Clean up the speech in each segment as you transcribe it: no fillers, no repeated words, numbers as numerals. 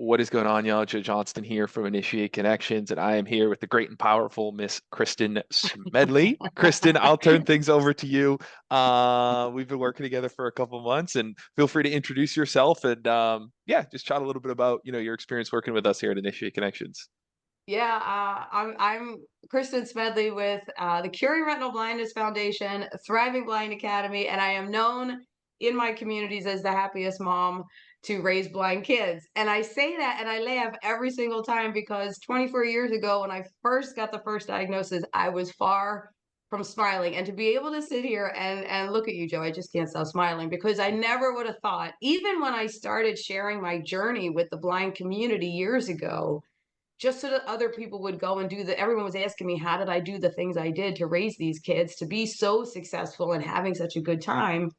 What is going on, y'all? Joe Johnston here from Initiate Connections, and I am here with the great and powerful Miss Kristen Smedley. Kristen, I'll turn things over to you. We've been working together for a couple months, and feel free to introduce yourself and yeah, just chat a little bit about your experience working with us here at Initiate Connections. Yeah, I'm Kristen Smedley with the Curing Retinal Blindness Foundation, Thriving Blind Academy, and I am known in my communities as the happiest mom to raise blind kids. And I say that and I laugh every single time because 24 years ago, when I first got the first diagnosis, I was far from smiling. And to be able to sit here and look at you, Joe, I just can't stop smiling because I never would have thought, even when I started sharing my journey with the blind community years ago, just so that other people would go and everyone was asking me, how did I do the things I did to raise these kids to be so successful and having such a good time?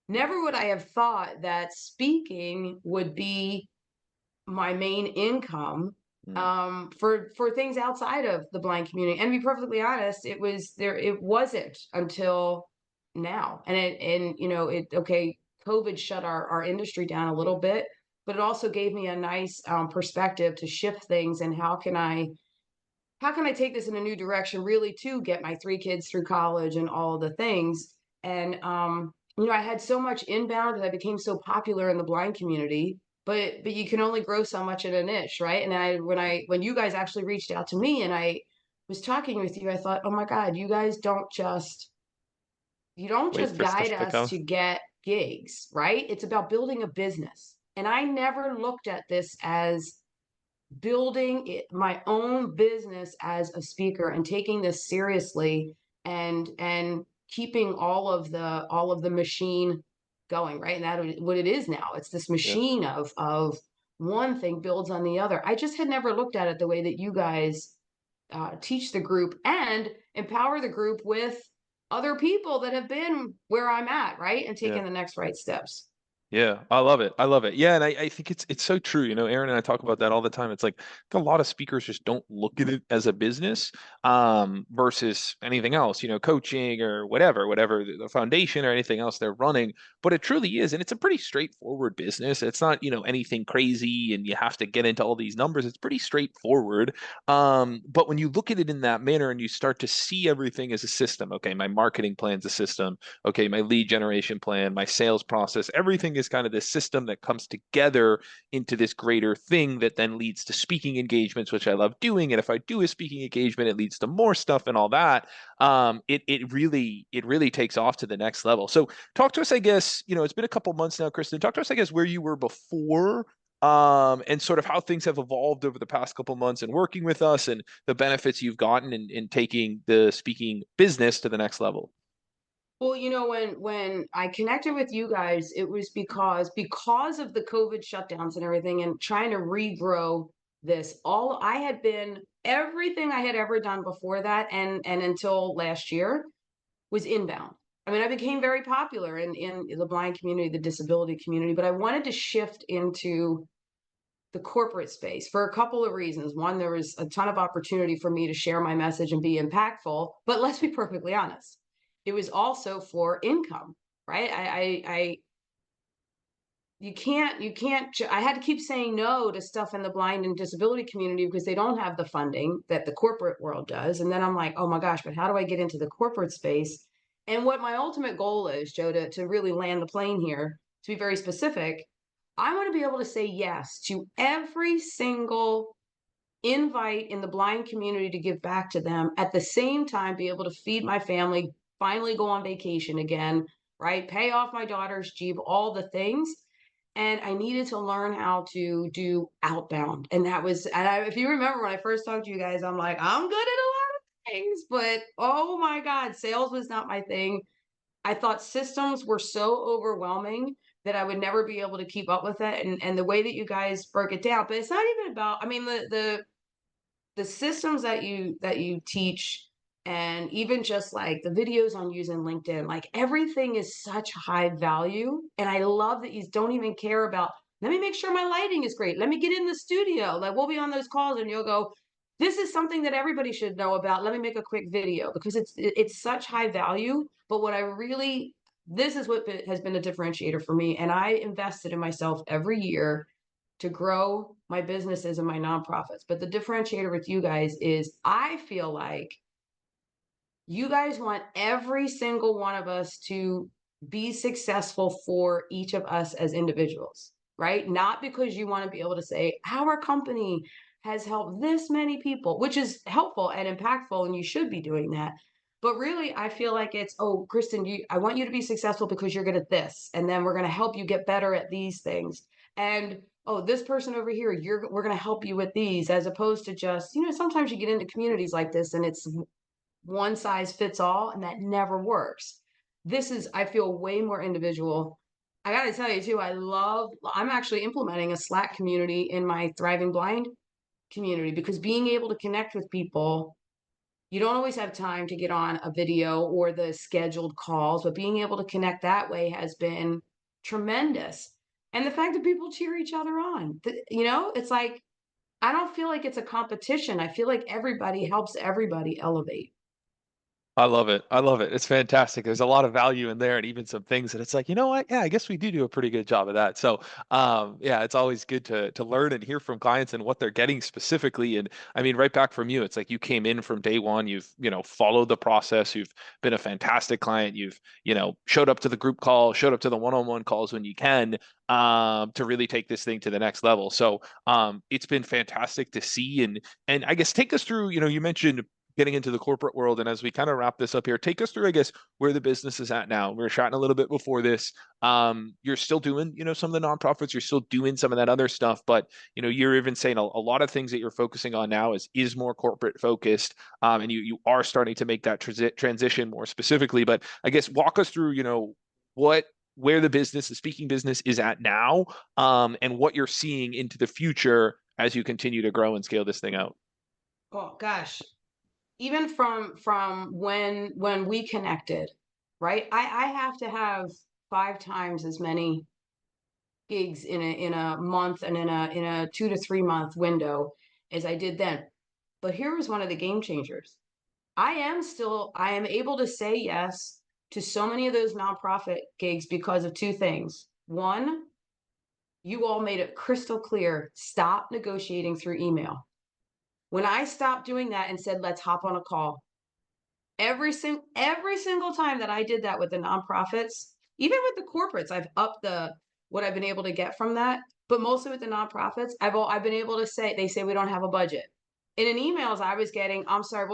Never would I have thought that speaking would be my main income Mm, for things outside of the blind community. And to be perfectly honest, it wasn't until now. And okay, COVID shut our industry down a little bit, but it also gave me a nice perspective to shift things and how can I take this in a new direction really to get my three kids through college and all of the things. And I had so much inbound that I became so popular in the blind community, but you can only grow so much in a niche, right? And when you guys actually reached out to me and I was talking with you, I thought, oh my God, you don't just wait for guide stuff to us come. to get gigs, right? It's about building a business. And I never looked at this as my own business as a speaker and taking this seriously and keeping all of the machine going, right? And that what it is now. It's this Yeah. machine of one thing builds on the other. I just had never looked at it the way that you guys teach the group and empower the group with other people that have been where I'm at, right? And Yeah. taking the next right steps. Yeah, I love it. I love it. Yeah, and I think it's so true. Aaron and I talk about that all the time. It's like a lot of speakers just don't look at it as a business versus anything else, coaching or whatever the foundation or anything else they're running. But it truly is, and it's a pretty straightforward business. It's not, anything crazy and you have to get into all these numbers. It's pretty straightforward. But when you look at it in that manner and you start to see everything as a system, okay, my marketing plan's a system, okay, my lead generation plan, my sales process, everything is kind of this system that comes together into this greater thing that then leads to speaking engagements, which I love doing. And if I do a speaking engagement, it leads to more stuff and all that. It really takes off to the next level. So talk to us, I guess, it's been a couple months now, Kristen. Talk to us, I guess, where you were before and sort of how things have evolved over the past couple months and working with us and the benefits you've gotten in taking the speaking business to the next level. Well, when I connected with you guys, it was because of the COVID shutdowns and everything and trying to regrow this. All I had been everything I had ever done before that and until last year was inbound. I mean, I became very popular in the blind community, the disability community, but I wanted to shift into the corporate space for a couple of reasons. One, there was a ton of opportunity for me to share my message and be impactful, but let's be perfectly honest, it was also for income, right? I had to keep saying no to stuff in the blind and disability community because they don't have the funding that the corporate world does. And then I'm like, oh my gosh, but how do I get into the corporate space? And what my ultimate goal is, Joe, to really land the plane here, to be very specific, I want to be able to say yes to every single invite in the blind community to give back to them. At the same time, be able to feed my family, finally go on vacation again, right? Pay off my daughter's Jeep, all the things. And I needed to learn how to do outbound. And if you remember when I first talked to you guys, I'm like, I'm good at a lot of things, but oh my God, sales was not my thing. I thought systems were so overwhelming that I would never be able to keep up with it. And the way that you guys broke it down, but it's not even about, I mean, the systems that you teach and even just like the videos on using LinkedIn, like everything is such high value. And I love that you don't even care about, let me make sure my lighting is great. Let me get in the studio. Like we'll be on those calls and you'll go, this is something that everybody should know about. Let me make a quick video because it's such high value. But this is what has been a differentiator for me. And I invested in myself every year to grow my businesses and my nonprofits. But the differentiator with you guys is I feel like you guys want every single one of us to be successful for each of us as individuals, right? Not because you want to be able to say, our company has helped this many people, which is helpful and impactful, and you should be doing that. But really, I feel like it's, oh, Kristen, I want you to be successful because you're good at this. And then we're going to help you get better at these things. And oh, this person over here, we're going to help you with these, as opposed to just, sometimes you get into communities like this and it's one size fits all, and that never works. This is, I feel, way more individual. I got to tell you too, I'm actually implementing a Slack community in my Thriving Blind community, because being able to connect with people, you don't always have time to get on a video or the scheduled calls, but being able to connect that way has been tremendous. And the fact that people cheer each other on, it's like, I don't feel like it's a competition. I feel like everybody helps everybody elevate. I love it. I love it. It's fantastic. There's a lot of value in there, and even some things that it's like, you know what? Yeah, I guess we do a pretty good job of that. So, yeah, it's always good to learn and hear from clients and what they're getting specifically. And I mean, right back from you, it's like you came in from day one. You've followed the process. You've been a fantastic client. You've showed up to the group call, showed up to the one-on-one calls when you can, to really take this thing to the next level. So, it's been fantastic to see. And I guess take us through. You mentioned getting into the corporate world. And as we kind of wrap this up here, take us through, I guess, where the business is at now. We were chatting a little bit before this. You're still doing, some of the nonprofits, you're still doing some of that other stuff, but you're even saying a lot of things that you're focusing on now is more corporate focused. And you are starting to make that transition more specifically. But I guess walk us through, where the speaking business is at now, and what you're seeing into the future as you continue to grow and scale this thing out. Oh gosh, even from when we connected, right? I have to have 5 times as many gigs in a month, and in a 2 to 3 month window as I did then. But here was one of the game changers. I am able to say yes to so many of those nonprofit gigs because of two things. One, you all made it crystal clear, stop negotiating through email. When I stopped doing that and said, let's hop on a call, every single time that I did that with the nonprofits, even with the corporates, I've upped the what I've been able to get from that. But mostly with the nonprofits, I've been able to say, they say we don't have a budget. And in emails I was getting, I'm sorry,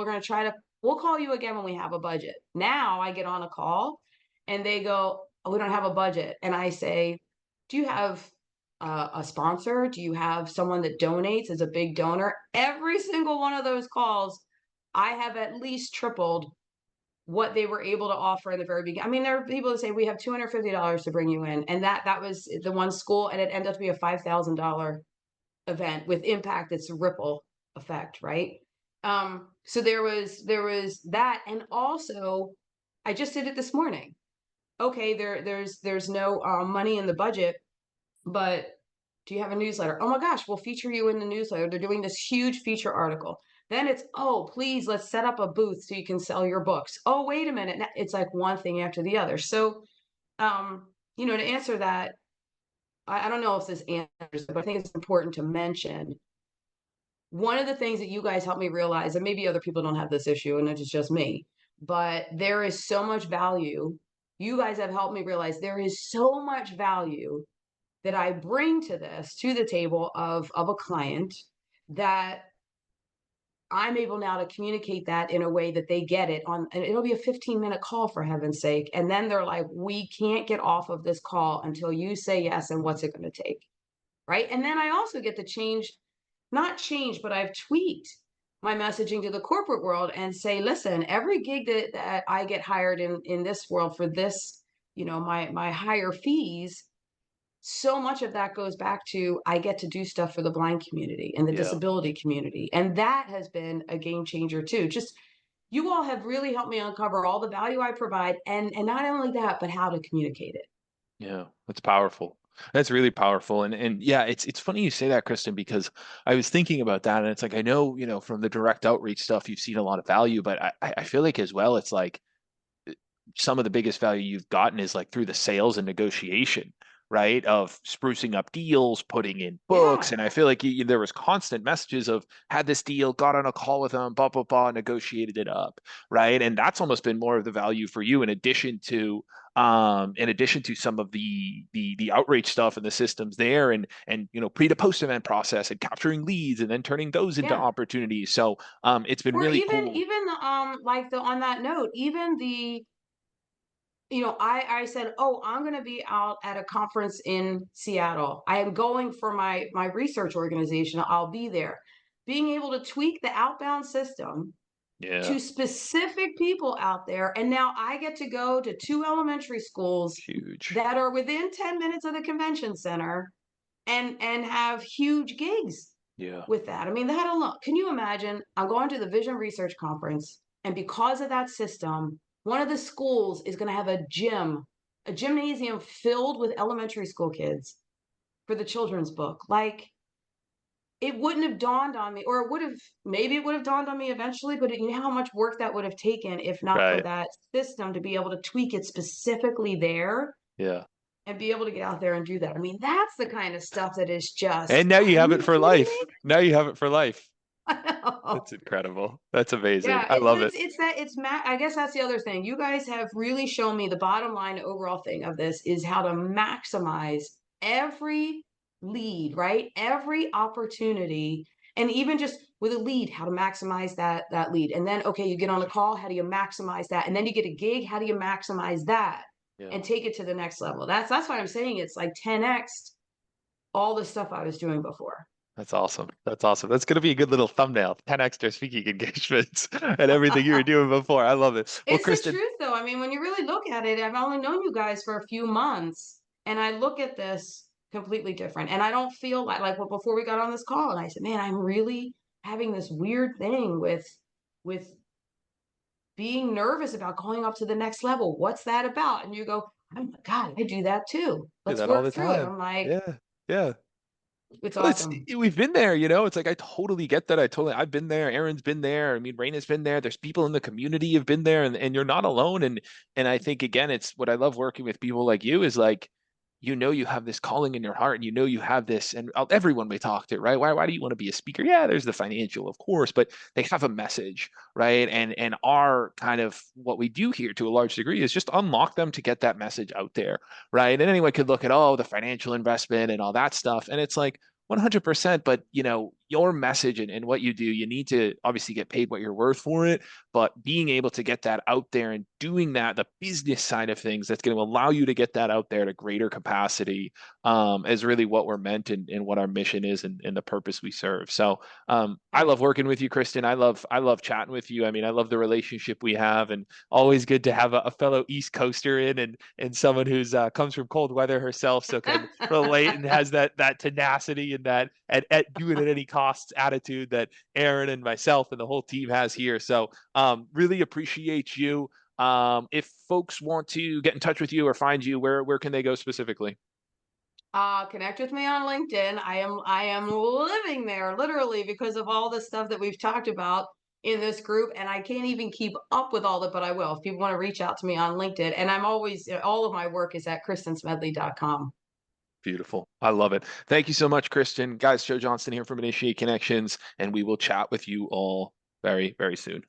we'll call you again when we have a budget. Now I get on a call and they go, oh, we don't have a budget. And I say, do you have a sponsor? Do you have someone that donates as a big donor? Every single one of those calls, I have at least tripled what they were able to offer in the very beginning. I mean, there are people that say we have $250 to bring you in, and that was the one school, and it ended up to be a $5,000 event with impact. It's a ripple effect, right? So there was that, and also I just did it this morning. Okay, there's no money in the budget, but do you have a newsletter? Oh my gosh, we'll feature you in the newsletter. They're doing this huge feature article. Then it's, oh, please, let's set up a booth so you can sell your books. Oh, wait a minute. It's like one thing after the other. So, to answer that, I don't know if this answers, but I think it's important to mention one of the things that you guys helped me realize, and maybe other people don't have this issue and it's just me, but there is so much value. You guys have helped me realize there is so much value that I bring to the table of a client, that I'm able now to communicate that in a way that they get it on, and it'll be a 15-minute call for heaven's sake. And then they're like, we can't get off of this call until you say yes. And what's it going to take? Right. And then I also get to not change, but I've tweaked my messaging to the corporate world and say, listen, every gig that I get hired in this world for this, my higher fees, so much of that goes back to I get to do stuff for the blind community and the Yeah. disability community. And that has been a game changer too. Just you all have really helped me uncover all the value I provide, and not only that, but how to communicate it. Yeah, that's powerful. That's really powerful. And yeah, it's funny you say that, Kristen, because I was thinking about that, and it's like I know, from the direct outreach stuff, you've seen a lot of value, but I feel like as well, it's like some of the biggest value you've gotten is like through the sales and negotiation. right? Of sprucing up deals, putting in books. Yeah, And I feel like there was constant messages of had this deal, got on a call with them, blah, blah, blah, negotiated it up, right? And that's almost been more of the value for you in addition to some of the outreach stuff and the systems there and pre to post event process and capturing leads and then turning those into yeah. opportunities. So it's been Or really even cool. even the like the on that note, even the I said, "Oh, I'm going to be out at a conference in Seattle. I am going for my research organization. I'll be there." Being able to tweak the outbound system Yeah, to specific people out there, and now I get to go to two elementary schools huge. that are within 10 minutes of the convention center and have huge gigs Yeah, with that. I mean, that alone. Can you imagine? I'm going to the Vision Research Conference, and because of that system, one of the schools is going to have a gymnasium filled with elementary school kids for the children's book. Like, it wouldn't have dawned on me, or it would have, maybe it would have dawned on me eventually, but you know how much work that would have taken if not for right. that system to be able to tweak it specifically there Yeah. and be able to get out there and do that. I mean, that's the kind of stuff that is just, And now you are have it you for kidding life. me? Now you have it for life. I know. That's incredible. That's amazing. Yeah, I love it. it's that I guess that's the other thing. You guys have really shown me the bottom line overall thing of this is how to maximize every lead, right? Every opportunity, and even just with a lead, how to maximize that lead. And then okay, you get on a call, how do you maximize that? And then you get a gig, how do you maximize that? Yeah. And take it to the next level. That's why I'm saying it's like 10x all the stuff I was doing before. That's awesome. That's awesome. That's going to be a good little thumbnail. 10 extra speaking engagements and everything you were doing before. I love it. Well, It's the Kristen, truth, though. I mean, when you really look at it, I've only known you guys for a few months, and I look at this completely different. And I don't feel like well, before we got on this call, and I said, "Man, I'm really having this weird thing with being nervous about going up to the next level. What's that about?" And you go, "Oh my God, I do that too. do Let's that all work the through it." time. I'm like, Yeah. Yeah. "It's Well, awesome." we've been there, It's like I totally get that. I've been there. Aaron's been there. I mean, Raina's been there. There's people in the community have been there, and you're not alone. And I think again, it's what I love working with people like you is like, you have this calling in your heart, and you have this, and everyone we talk to, right? Why do you want to be a speaker? Yeah, there's the financial, of course, but they have a message, right? And our kind of what we do here to a large degree is just unlock them to get that message out there, right? And anyone could look at the financial investment and all that stuff, and it's like 100%, but your message and what you do, you need to obviously get paid what you're worth for it, but being able to get that out there and doing that, the business side of things, that's going to allow you to get that out there to greater capacity, is really what we're meant and what our mission is and the purpose we serve. So I Right. love working with you, Kristen. I love chatting with you. I mean, I love the relationship we have, and always good to have a fellow East Coaster in and someone who's comes from cold weather herself, so can relate and has that tenacity and that at do it at any cost attitude that Aaron and myself and the whole team has here. So really appreciate you. If folks want to get in touch with you or find you, where can they go specifically? Connect with me on LinkedIn. I am living there literally because of all the stuff that we've talked about in this group, and I can't even keep up with all of it, but I will. If people want to reach out to me on LinkedIn, and I'm always all of my work is at kristensmedley.com. Beautiful. I love it. Thank you so much, Kristen. Guys, Joe Johnston here from Initiate Connections, and we will chat with you all very, very soon.